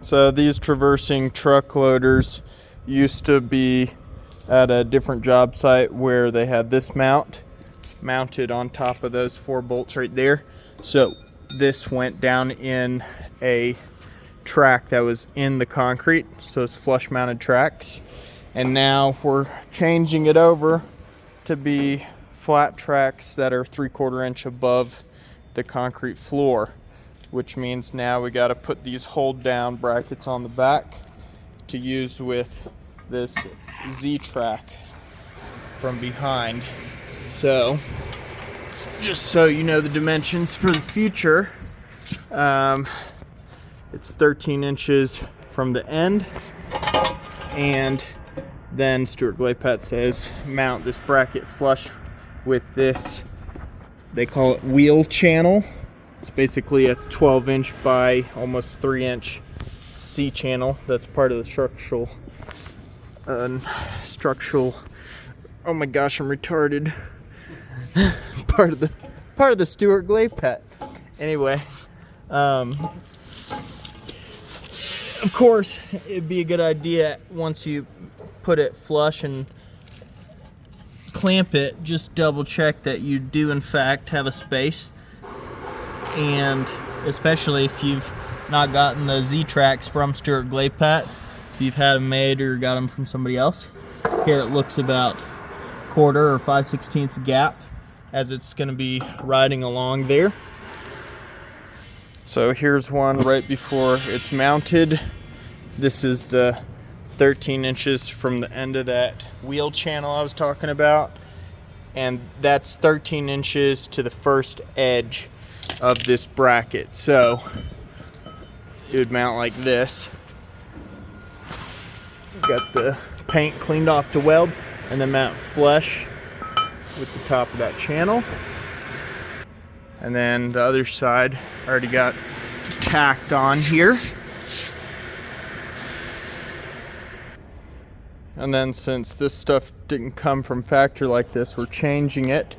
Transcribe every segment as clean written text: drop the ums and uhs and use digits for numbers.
So these traversing truckloaders used to be at a different job site where they had this mounted on top of those 4 bolts right there. So this went down in a track that was in the concrete, so it's flush mounted tracks. And now we're changing it over to be flat tracks that are 3/4 inch above the concrete floor, which means now we got to put these hold down brackets on the back to use with this Z-track from behind. So just so you know the dimensions for the future, it's 13 inches from the end, and then Stewart Glapat says mount this bracket flush with this, they call it wheel channel. It's basically a 12-inch by almost 3-inch C channel that's part of the structural, oh my gosh, I'm retarded. part of the Stewart Glapat. Anyway, of course, it'd be a good idea once you put it flush and clamp it, just double check that you do in fact have a space. And especially if you've not gotten the Z-tracks from Stewart Glapat, if you've had them made or got them from somebody else. Here it looks about 1/4 or 5/16 gap as it's going to be riding along there. So here's one right before it's mounted. This is the 13 inches from the end of that wheel channel I was talking about, and that's 13 inches to the first edge of this bracket. So it would mount like this. Got the paint cleaned off to weld, and then mount flush with the top of that channel. And then the other side already got tacked on here. And then since this stuff didn't come from factory like this, we're changing it.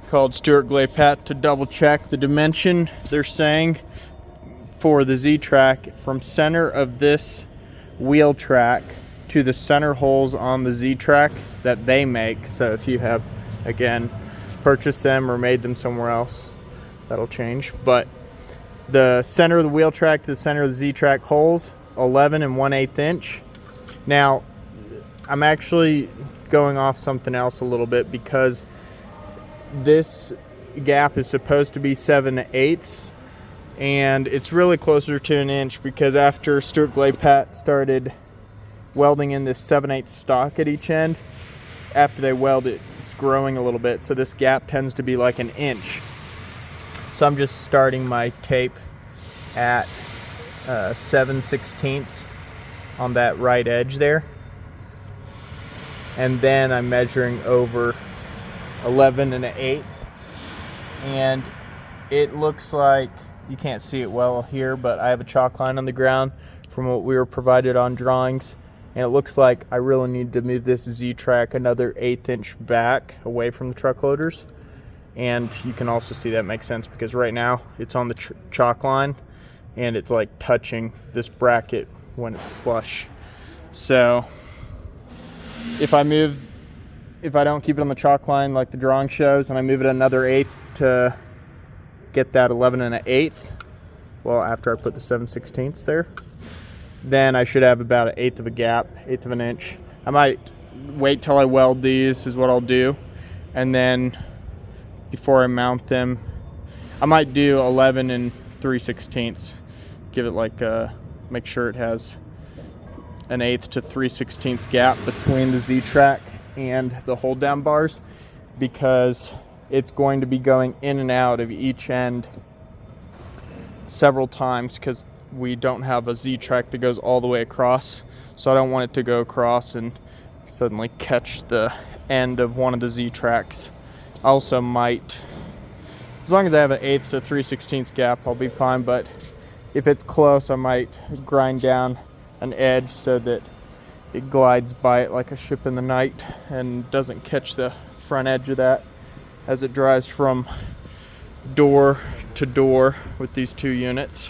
Called Stewart Glapat to double check the dimension they're saying for the Z-track from center of this wheel track to the center holes on the Z-track that they make. So if you have, again, purchased them or made them somewhere else, that'll change. But the center of the wheel track to the center of the Z-track holes, 11 1/8 inch. Now, I'm actually going off something else a little bit because this gap is supposed to be 7/8, and it's really closer to 1 inch because after Stewart Glapat started welding in this 7/8 stock at each end, after they weld it, it's growing a little bit, so this gap tends to be like 1 inch. So I'm just starting my tape at 7/16 on that right edge there, and then I'm measuring over 11 1/8, and it looks like you can't see it well here, but I have a chalk line on the ground from what we were provided on drawings, and it looks like I really need to move this Z-track another 1/8 inch back away from the truckloaders. And you can also see that makes sense because right now it's on the chalk line and it's like touching this bracket when it's flush. So if I don't keep it on the chalk line like the drawing shows, and I move it another 1/8 to get that 11 1/8, well, after I put the 7/16 there, then I should have about 1/8 of a gap, 1/8 of an inch. I might wait till I weld these is what I'll do, and then before I mount them, I might do 11 3/16. Give it like make sure it has 1/8 to 3/16 gap between the Z-track and the hold down bars, because it's going to be going in and out of each end several times because we don't have a Z-track that goes all the way across. So I don't want it to go across and suddenly catch the end of one of the Z-tracks. I also might, as long as I have an 1/8 to 3/16 gap, I'll be fine, but if it's close, I might grind down an edge so that it glides by it like a ship in the night and doesn't catch the front edge of that as it drives from door to door with these 2 units.